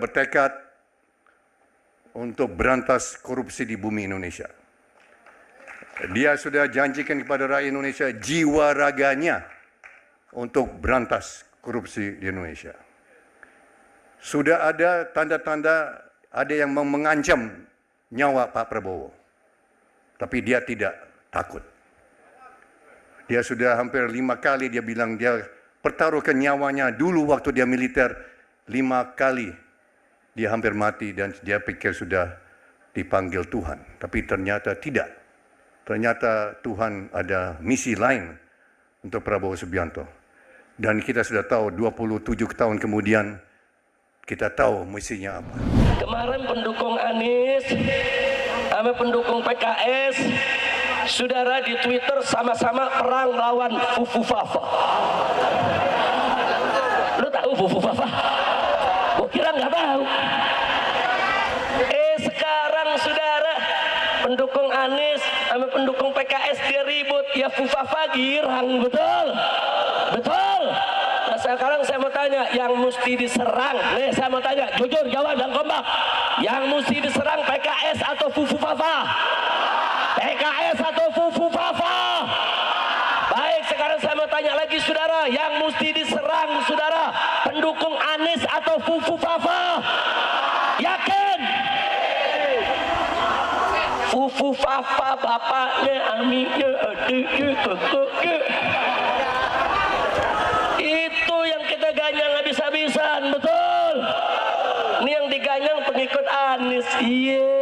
bertekad untuk berantas korupsi di bumi Indonesia. Dia sudah janjikan kepada rakyat Indonesia jiwa raganya untuk berantas korupsi di Indonesia. Sudah ada tanda-tanda ada yang mengancam nyawa Pak Prabowo. Tapi dia tidak takut. Dia sudah hampir 5 kali dia bilang dia pertaruhkan nyawanya dulu waktu dia militer. 5 kali dia hampir mati dan dia pikir sudah dipanggil Tuhan. Tapi ternyata tidak. Ternyata Tuhan ada misi lain untuk Prabowo Subianto. Dan kita sudah tahu 27 tahun kemudian kita tahu misinya apa. Kemarin pendukung Anies sama pendukung PKS, saudara, di Twitter sama-sama perang lawan Fufu Fafa. Lu tahu Fufu Fafa? Gua kira nggak tahu. Sekarang saudara, pendukung Anies sama pendukung PKS dia ribut, ya Fufu Fafa girang, betul? Betul. Nah, sekarang saya mau tanya, yang mesti diserang, nih saya mau tanya, jujur jawab dan kompak, yang mesti diserang PKS atau Fufu Fafa? PKS atau Fufu Fafa? Baik, sekarang saya mau tanya lagi saudara, yang mesti diserang saudara, pendukung Anies atau Fufu Fafa? Yakin? Fufu Fafa bapaknya, amiknya, adiknya, kakaknya. Itu yang kita ganyang habis-habisan, betul? Ini yang diganyang pengikut Anies, iya.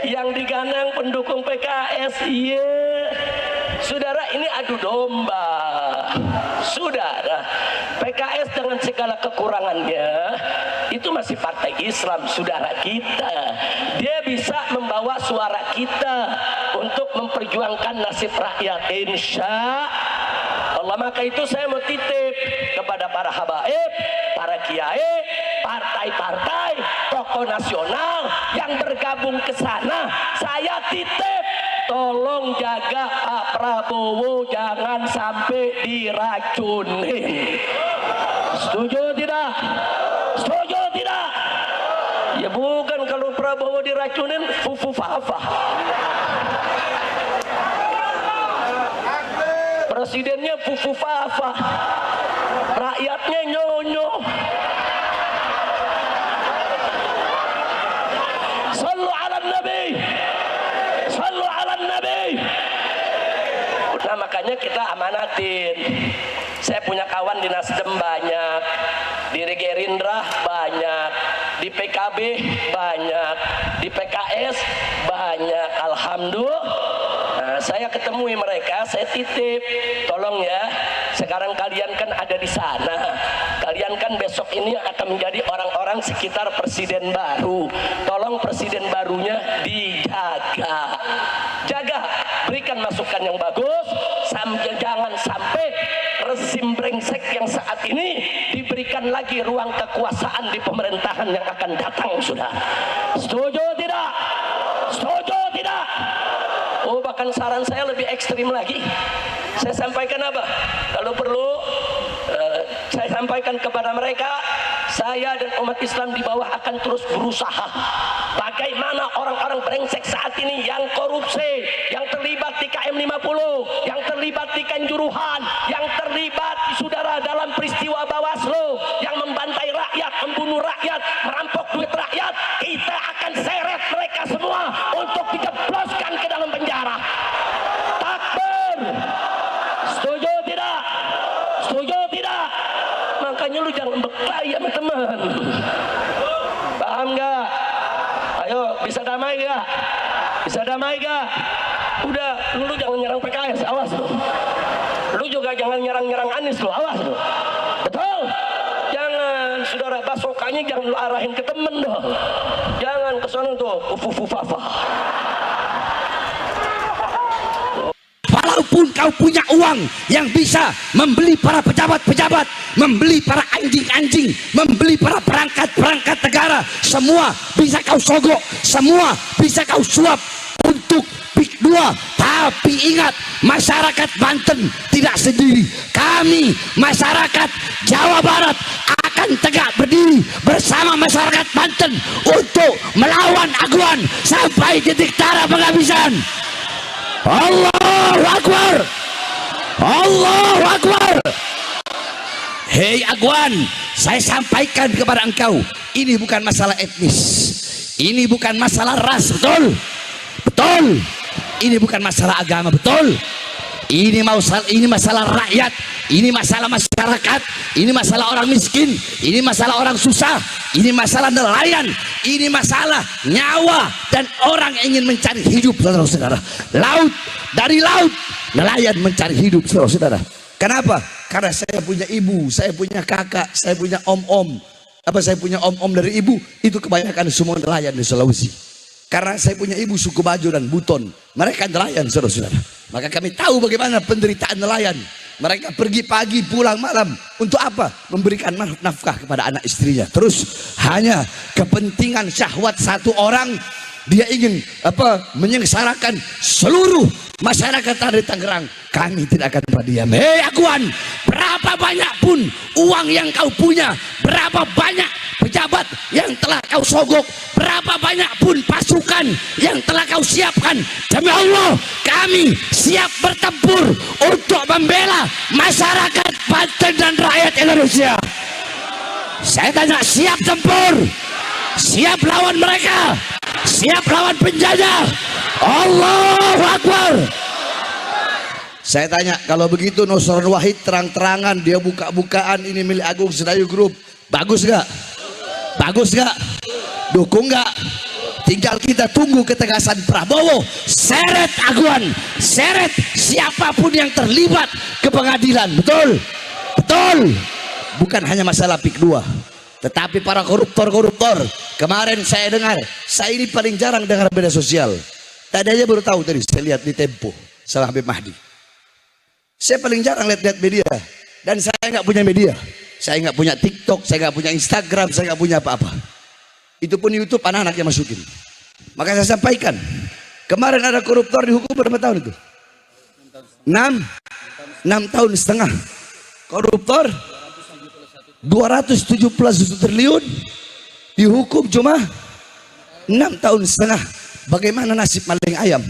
Yang diganyang pendukung PKS, iya. Saudara, ini adu domba. Saudara, PKS dengan segala kekurangannya itu masih partai Islam, saudara kita. Dia bisa membawa suara kita untuk memperjuangkan nasib rakyat, insya Allah. Maka itu saya mau titip kepada para habaib, para kiai, partai-partai, tokoh nasional yang bergabung ke sana. Saya titip, tolong jaga Pak Prabowo jangan sampai diracunin. Setuju tidak? Setuju tidak? Ya bukan, kalau Prabowo diracunin Fufu Fafa. Presidennya Fufu Fafa, rakyatnya nyonyo. Sallu ala Nabi, sallu ala Nabi. Nah, makanya kita amanatin. Saya punya kawan di Nasdem banyak, di Gerindra banyak, di PKB banyak, di PKS banyak. Alhamdulillah. Nah, saya ketemui mereka, saya titip, tolong ya, sekarang kalian kan ada di sana, kalian kan besok ini akan menjadi orang-orang sekitar presiden baru, tolong presiden barunya dijaga, jaga, berikan masukan yang bagus, jangan sampai rezim brengsek yang saat ini diberikan lagi ruang kekuasaan di pemerintahan yang akan datang, sudah. Setuju tidak? Setuju tidak? Oh, bahkan saran saya lebih ekstrim lagi. Saya sampaikan apa? Kalau perlu, saya sampaikan kepada mereka, saya dan umat Islam di bawah akan terus berusaha. Bagaimana orang-orang brengsek saat ini yang korupsi, yang terlibat di KM 50, yang terlibat di Kanjuruhan, yang terlibat di saudara dalam peristiwa Bawaslu, yang membantai rakyat, membunuh rakyat, merampok duit rakyat, kita akan seret mereka semua untuk dijebloskan ke dalam penjara. Takbir. Setuju tidak? Setuju tidak? Makanya lu jangan berkelahi sama teman. Paham nggak? Ayo, bisa damai nggak? Bisa damai nggak? Udah, lu jangan nyerang PKS, awas lu. Lu juga jangan nyerang-nyerang Anies lu, awas lu. Betul? Jangan, saudara, basokannya jangan lu arahin ke temen dong. Jangan ke sana tuh, Fufu Fafa. Walaupun kau punya uang yang bisa membeli para pejabat-pejabat, membeli para anjing-anjing, membeli para perangkat-perangkat negara, semua bisa kau sogok, semua bisa kau suap untuk PIK 2. Tapi ingat, masyarakat Banten tidak sendiri. Kami, masyarakat Jawa Barat, akan akan tegak berdiri bersama masyarakat Banten untuk melawan Aguan sampai titik darah penghabisan. Allahu Akbar, Allahu Akbar. Hei Aguan, saya sampaikan kepada engkau, ini bukan masalah etnis, ini bukan masalah ras, betul? Betul. Ini bukan masalah agama, betul? Ini masalah rakyat, ini masalah masyarakat, ini masalah orang miskin, ini masalah orang susah, ini masalah nelayan, ini masalah nyawa dan orang yang ingin mencari hidup, saudara-saudara. Laut, dari laut, nelayan mencari hidup, saudara-saudara. Kenapa? Karena saya punya ibu, saya punya kakak, saya punya om-om. Saya punya om-om dari ibu, itu kebanyakan semua nelayan di Sulawesi. Karena saya punya ibu suku Bajo dan Buton, mereka nelayan, saudara-saudara. Maka kami tahu bagaimana penderitaan nelayan. Mereka pergi pagi pulang malam untuk apa? Memberikan nafkah kepada anak istrinya. Terus hanya kepentingan syahwat satu orang, dia ingin menyengsarakan seluruh masyarakat dari Tangerang. Kami tidak akan berdiam. Hei Aguan, berapa banyak pun uang yang kau punya, berapa banyak pejabat yang telah kau sogok, berapa banyak pun pasukan yang telah kau siapkan, demi Allah kami siap bertempur untuk membela masyarakat Banten dan rakyat Indonesia. Saya tanya, siap tempur, siap lawan mereka, siap lawan penjajah? Allahu Akbar. Saya tanya, kalau begitu Nusron Wahid terang-terangan dia buka-bukaan ini milik Agung Sedayu Group, bagus gak? Bagus gak? Dukung gak? Tinggal kita tunggu ketegasan Prabowo. Seret Aguan, seret siapapun yang terlibat ke pengadilan. Betul? Betul. Bukan hanya masalah PIK 2, tetapi para koruptor-koruptor. Kemarin saya dengar, saya ini paling jarang dengar media sosial. Tadi aja baru tahu tadi, saya lihat di Tempo sama Habib Mahdi. Saya paling jarang lihat media, dan saya nggak punya media. Saya nggak punya TikTok, saya nggak punya Instagram, saya nggak punya apa-apa. Itu pun YouTube anak-anak yang masukin. Maka saya sampaikan, kemarin ada koruptor dihukum berapa tahun itu? 6 tahun setengah. Koruptor 217 triliun dihukum cuma 6 tahun setengah. Bagaimana nasib maling ayam?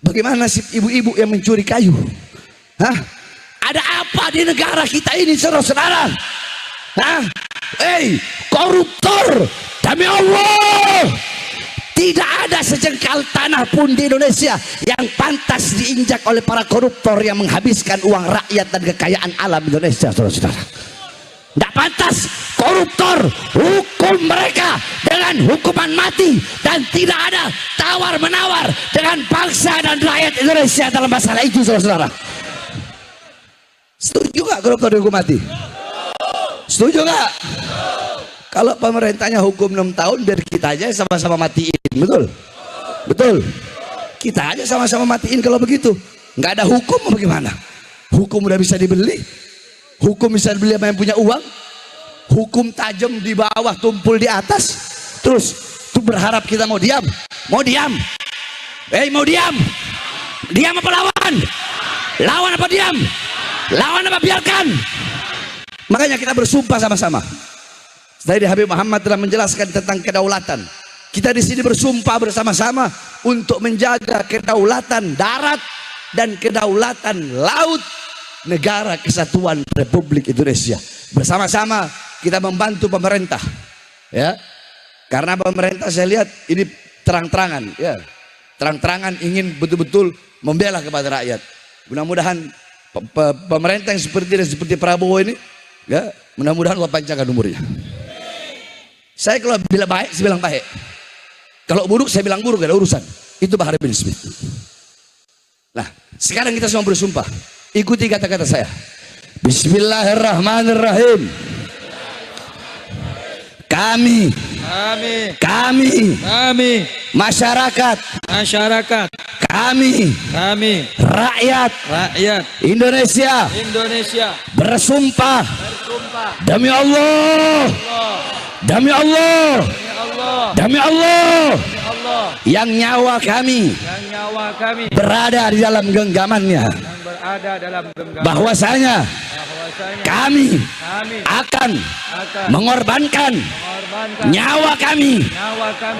Bagaimana nasib ibu-ibu yang mencuri kayu? Hah? Ada apa di negara kita ini, saudara-saudara? Hah? Hei, koruptor, demi Allah, tidak ada sejengkal tanah pun di Indonesia yang pantas diinjak oleh para koruptor yang menghabiskan uang rakyat dan kekayaan alam Indonesia, saudara-saudara. Tidak pantas. Koruptor, hukum mereka dengan hukuman mati, dan tidak ada tawar-menawar dengan bangsa dan rakyat Indonesia dalam masalah itu, saudara-saudara. Setuju gak koruptor dihukum mati? Setuju gak? Kalau pemerintahnya hukum 6 tahun, biar kita aja sama-sama matiin. Betul? Betul? Kita aja sama-sama matiin kalau begitu. Nggak ada hukum bagaimana? Hukum udah bisa dibeli. Hukum bisa dibeli sama yang punya uang. Hukum tajam di bawah, tumpul di atas. Terus tuh berharap kita mau diam? Mau diam? Mau diam? Diam apa lawan? Lawan apa diam? Lawan apa biarkan? Makanya kita bersumpah sama-sama. Tadi Habib Muhammad telah menjelaskan tentang kedaulatan. Kita di sini bersumpah bersama-sama untuk menjaga kedaulatan darat dan kedaulatan laut negara kesatuan Republik Indonesia. Bersama-sama kita membantu pemerintah, ya. Karena pemerintah saya lihat ini terang-terangan, ya. Terang-terangan ingin betul-betul membela kepada rakyat. Mudah-mudahan pemerintah yang seperti Prabowo ini, ya, mudah-mudahan Allah panjangkan umurnya. Saya kalau bilang baik, saya bilang baik. Kalau buruk, saya bilang buruk, gak ada urusan. Itu Bahar bin Smith. Nah, sekarang kita semua bersumpah. Ikuti kata-kata saya. Bismillahirrahmanirrahim. Kami masyarakat, kami rakyat Indonesia bersumpah demi Allah, demi Allah, demi Allah, yang nyawa kami bahwasanya kami akan mengorbankan nyawa kami,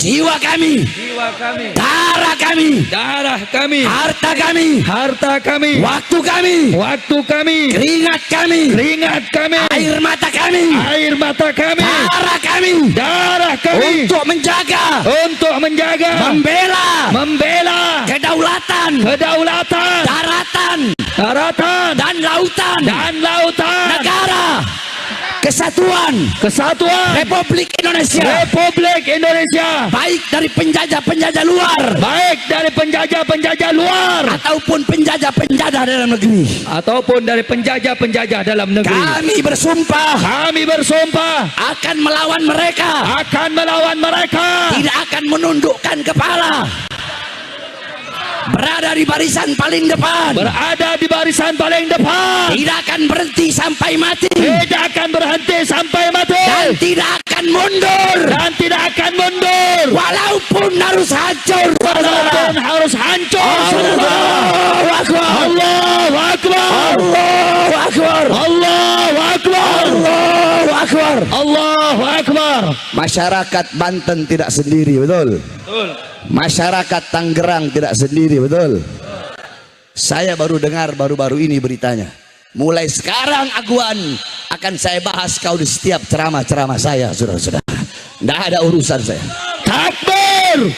jiwa kami, darah kami, harta kami, waktu kami, keringat kami, air mata kami, darah kami, untuk menjaga, membela kedaulatan, daratan, dan lautan, negara kesatuan Republik Indonesia, baik dari penjajah luar, ataupun penjajah dalam negeri, kami bersumpah akan melawan mereka, tidak akan menundukkan kepala, berada di barisan paling depan, tidak akan berhenti sampai mati, dan tidak akan mundur, walaupun harus hancur. Allahu Akbar. Masyarakat Banten tidak sendiri, betul? Masyarakat Tangerang tidak sendiri, betul? Saya baru dengar baru-baru ini beritanya. Mulai sekarang Aguan akan saya bahas kau di setiap ceramah saya, saudara-saudara. Tidak ada urusan saya. Takbir!